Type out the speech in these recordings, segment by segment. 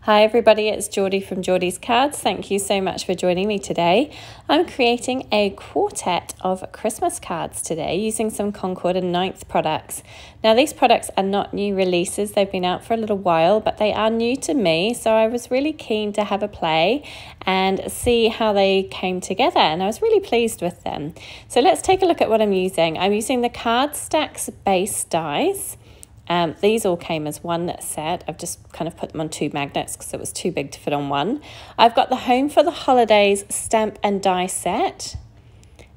Hi everybody, it's Geordie from Geordie's Cards. Thank you so much for joining me today. I'm creating a quartet of Christmas cards today using some Concord and 9th products. Now these products are not new releases, they've been out for a little while, but they are new to me, so I was really keen to have a play and see how they came together, and I was really pleased with them. So let's take a look at what I'm using. I'm using the Cardstock's base dies. These all came as one set. I've just kind of put them on 2 magnets because it was too big to fit on one. I've got the Home for the Holidays stamp and die set.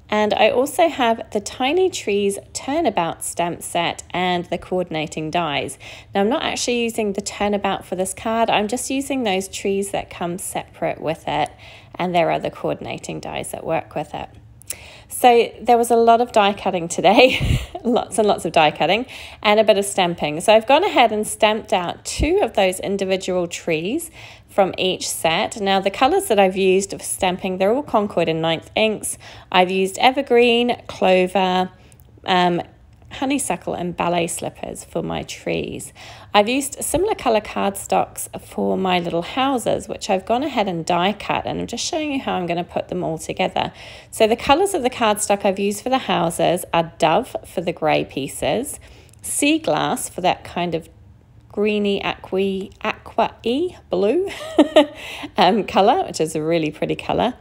And I also have the Tiny Trees Turnabout stamp set and the coordinating dies. Now I'm not actually using the Turnabout for this card. I'm just using those trees that come separate with it. And there are the coordinating dies that work with it. So there was a lot of die cutting today, lots and lots of die cutting and a bit of stamping. So I've gone ahead and stamped out 2 of those individual trees from each set. Now the colours that I've used for stamping, they're all Concord and 9th inks. I've used Evergreen, Clover, Honeysuckle and Ballet slippers for my trees. I've used similar colour cardstocks for my little houses, which I've gone ahead and die cut, and I'm just showing you how I'm going to put them all together. So the colours of the cardstock I've used for the houses are Dove for the grey pieces, Seaglass for that kind of greeny aqua-y blue colour, which is a really pretty colour.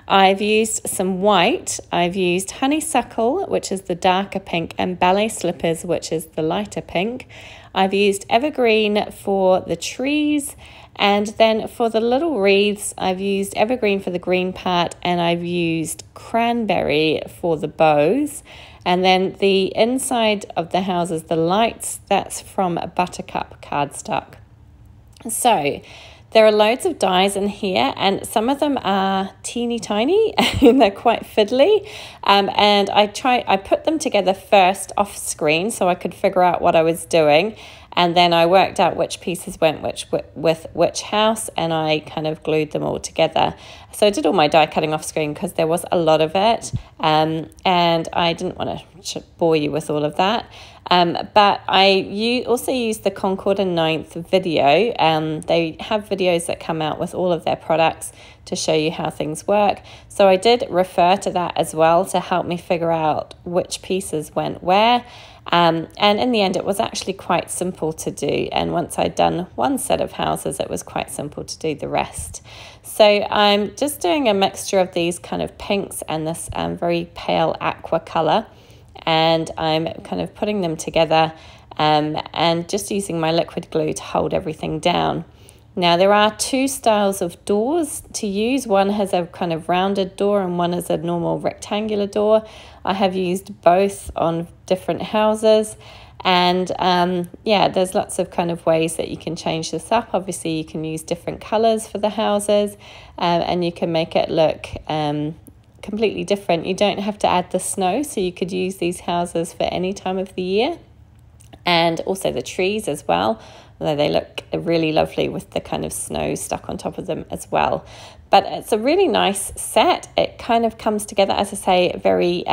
I've used some white. I've used Honeysuckle, which is the darker pink, and Ballet slippers, which is the lighter pink. I've used Evergreen for the trees, and then for the little wreaths, I've used Evergreen for the green part, and I've used Cranberry for the bows. And then the inside of the houses, the lights, that's from Buttercup cardstock. So there are loads of dies in here, and some of them are teeny tiny and they're quite fiddly. And I put them together first off screen so I could figure out what I was doing. And then I worked out which pieces went with which house, and I kind of glued them all together. So I did all my die cutting off screen because there was a lot of it, and I didn't want to bore you with all of that. But I also used the Concord and 9th video. They have videos that come out with all of their products to show you how things work. So I did refer to that as well to help me figure out which pieces went where. And in the end, it was actually quite simple to do. And once I'd done one set of houses, it was quite simple to do the rest. So I'm just doing a mixture of these kind of pinks and this very pale aqua colour. And I'm kind of putting them together and just using my liquid glue to hold everything down. Now there are 2 styles of doors to use. One has a kind of rounded door and one is a normal rectangular door. I have used both on different houses, and yeah, there's lots of kind of ways that you can change this up. Obviously you can use different colours for the houses, and you can make it look completely different. You don't have to add the snow, so you could use these houses for any time of the year, and also the trees as well, although they look really lovely with the kind of snow stuck on top of them as well. But it's a really nice set. It kind of comes together, as I say, very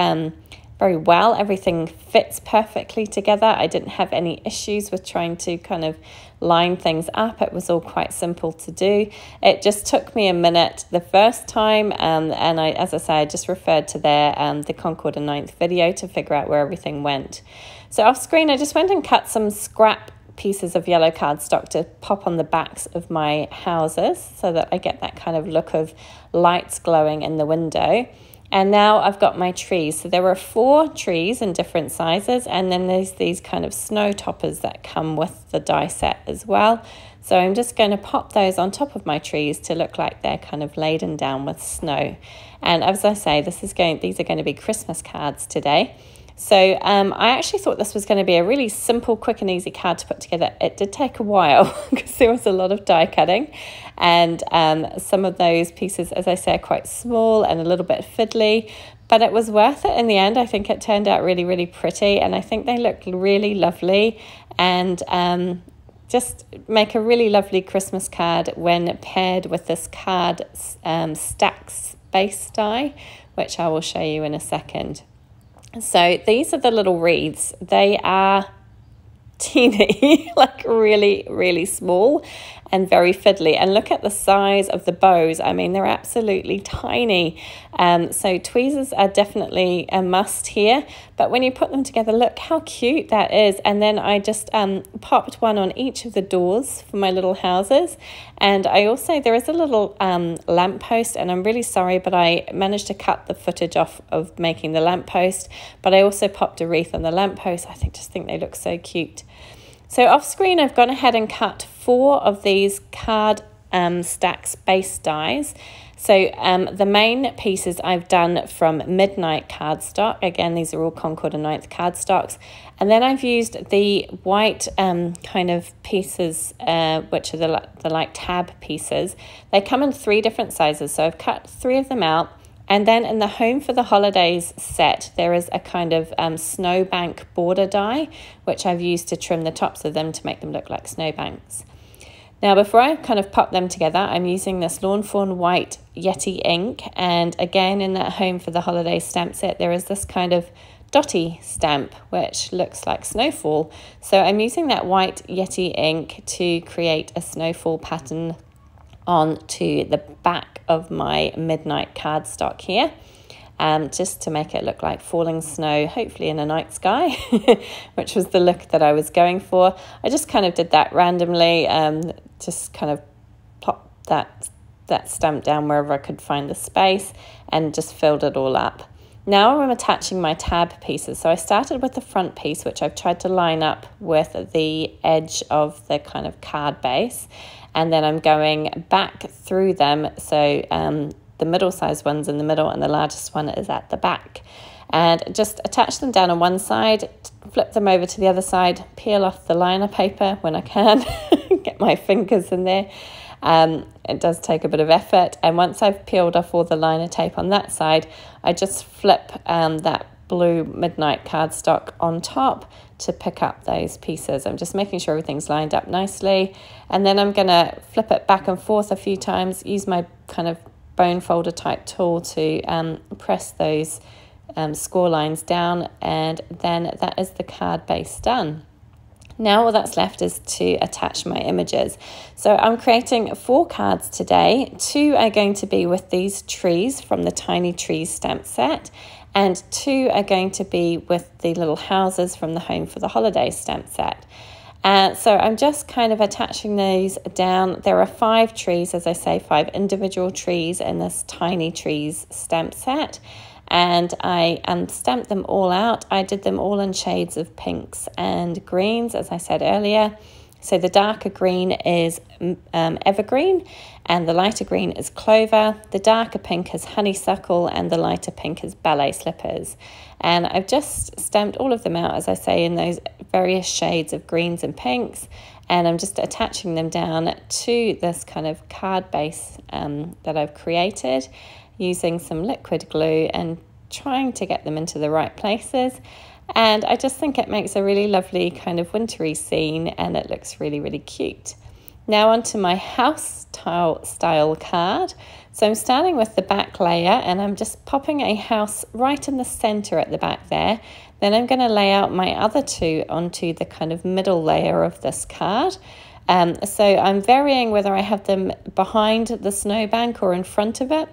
well. Everything fits perfectly together. I didn't have any issues with trying to kind of line things up. It was all quite simple to do. It just took me a minute the first time, and as I say, I just referred to the Concord and 9th video to figure out where everything went. So off screen, I just went and cut some scrap pieces of yellow cardstock to pop on the backs of my houses so that I get that kind of look of lights glowing in the window. And now I've got my trees. So there were 4 trees in different sizes, and then there's these kind of snow toppers that come with the die set as well. So I'm just going to pop those on top of my trees to look like they're kind of laden down with snow. And as I say, these are going to be Christmas cards today. So I actually thought this was going to be a really simple, quick and easy card to put together. It did take a while because there was a lot of die cutting, and some of those pieces, as I say, are quite small and a little bit fiddly, but it was worth it in the end. I think it turned out really, really pretty, and I think they look really lovely, and just make a really lovely Christmas card when paired with this Cardstock's base die, which I will show you in a second. So these are the little wreaths. They are teeny, like really, really small. and very fiddly. And look at the size of the bows. I mean, they're absolutely tiny. So tweezers are definitely a must here. But when you put them together, look how cute that is. And then I just popped one on each of the doors for my little houses. And I also, there is a little lamppost, and I'm really sorry, but I managed to cut the footage off of making the lamppost. But I also popped a wreath on the lamppost. I just think they look so cute. So off screen, I've gone ahead and cut 4 of these card stacks base dies. So the main pieces I've done from Midnight Cardstock. Again, these are all Concord and 9th cardstocks. And then I've used the white kind of pieces, which are the like tab pieces. They come in 3 different sizes. So I've cut 3 of them out. And then in the Home for the Holidays set, there is a kind of snowbank border die, which I've used to trim the tops of them to make them look like snowbanks. Now, before I kind of pop them together, I'm using this Lawn Fawn White Yeti ink. And again, in that Home for the Holidays stamp set, there is this kind of dotty stamp, which looks like snowfall. So I'm using that white Yeti ink to create a snowfall pattern onto the back of my Midnight cardstock here, just to make it look like falling snow, hopefully in a night sky, which was the look that I was going for. I just kind of did that randomly, just kind of plopped that stamp down wherever I could find the space and just filled it all up. Now I'm attaching my tab pieces. So I started with the front piece, which I've tried to line up with the edge of the kind of card base. And then I'm going back through them. So the middle-sized one's in the middle and the largest one is at the back. And just attach them down on one side, flip them over to the other side, peel off the liner paper when I can, get my fingers in there. It does take a bit of effort. And once I've peeled off all the liner tape on that side, I just flip that blue Midnight cardstock on top to pick up those pieces. I'm just making sure everything's lined up nicely. And then I'm going to flip it back and forth a few times, use my kind of bone folder type tool to press those score lines down, and then that is the card base done. Now all that's left is to attach my images. So I'm creating 4 cards today. 2 are going to be with these trees from the Tiny Trees stamp set, and 2 are going to be with the little houses from the Home for the Holidays stamp set. So I'm just kind of attaching those down. There are 5 trees, as I say, 5 individual trees in this Tiny Trees stamp set. And I stamped them all out. I did them all in shades of pinks and greens, as I said earlier. So the darker green is Evergreen, and the lighter green is Clover. The darker pink is Honeysuckle, and the lighter pink is Ballet slippers. And I've just stamped all of them out, as I say, in those various shades of greens and pinks. And I'm just attaching them down to this kind of card base that I've created, using some liquid glue and trying to get them into the right places. And I just think it makes a really lovely kind of wintry scene, and it looks really, really cute. Now onto my house style card. So I'm starting with the back layer, and I'm just popping a house right in the center at the back there. Then I'm going to lay out my other 2 onto the kind of middle layer of this card. So I'm varying whether I have them behind the snowbank or in front of it.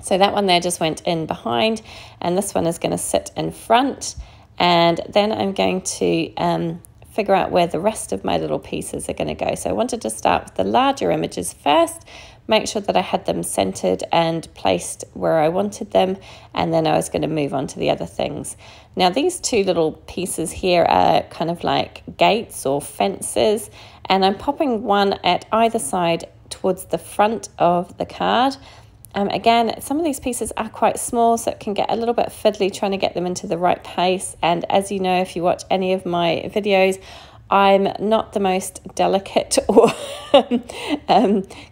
So that one there just went in behind, and this one is going to sit in front. And then I'm going to figure out where the rest of my little pieces are going to go. So I wanted to start with the larger images first, make sure that I had them centered and placed where I wanted them, and then I was going to move on to the other things. Now these 2 little pieces here are kind of like gates or fences, and I'm popping one at either side towards the front of the card. Again, some of these pieces are quite small, so it can get a little bit fiddly trying to get them into the right place. And as you know, if you watch any of my videos, I'm not the most delicate or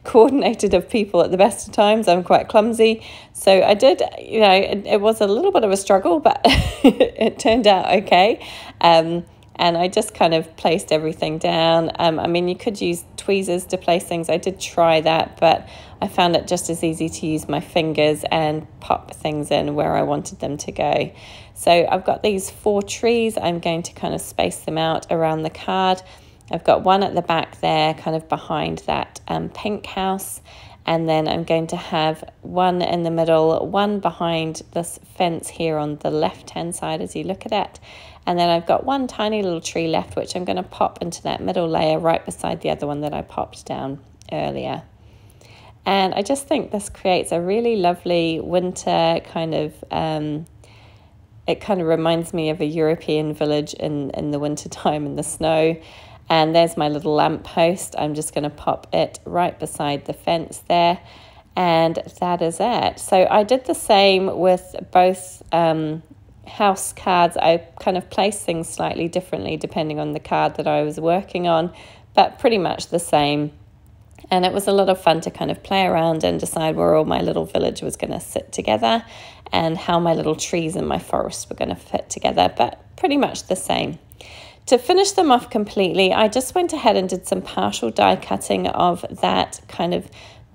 coordinated of people at the best of times. I'm quite clumsy. So I did, it was a little bit of a struggle, but it turned out okay. And I just kind of placed everything down. I mean, you could use tweezers to place things. I did try that, but I found it just as easy to use my fingers and pop things in where I wanted them to go. So I've got these 4 trees. I'm going to kind of space them out around the card. I've got one at the back there, kind of behind that pink house. And then I'm going to have one in the middle, one behind this fence here on the left-hand side as you look at it. And then I've got one tiny little tree left, which I'm going to pop into that middle layer right beside the other one that I popped down earlier. And I just think this creates a really lovely winter kind of, it kind of reminds me of a European village in the winter time in the snow. And there's my little lamp post. I'm just going to pop it right beside the fence there. And that is it. So I did the same with both house cards. I kind of placed things slightly differently depending on the card that I was working on, but pretty much the same. And it was a lot of fun to kind of play around and decide where all my little village was going to sit together and how my little trees in my forest were going to fit together, but pretty much the same. To finish them off completely, I just went ahead and did some partial die cutting of that kind of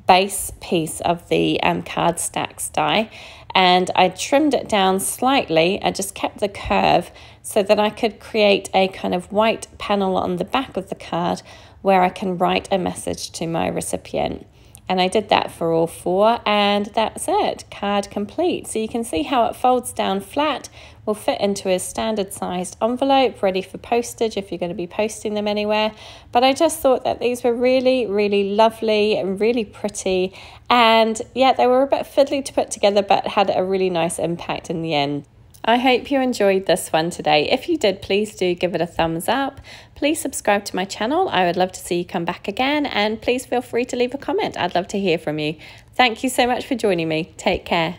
base piece of the Cardstock die, and I trimmed it down slightly. I just kept the curve so that I could create a kind of white panel on the back of the card where I can write a message to my recipient. And I did that for all four, and that's it, card complete. So you can see how it folds down flat, will fit into a standard sized envelope, ready for postage if you're going to be posting them anywhere. But I just thought that these were really, really lovely and really pretty. And yeah, they were a bit fiddly to put together, but had a really nice impact in the end. I hope you enjoyed this one today. If you did, please do give it a thumbs up. Please subscribe to my channel. I would love to see you come back again. And please feel free to leave a comment. I'd love to hear from you. Thank you so much for joining me. Take care.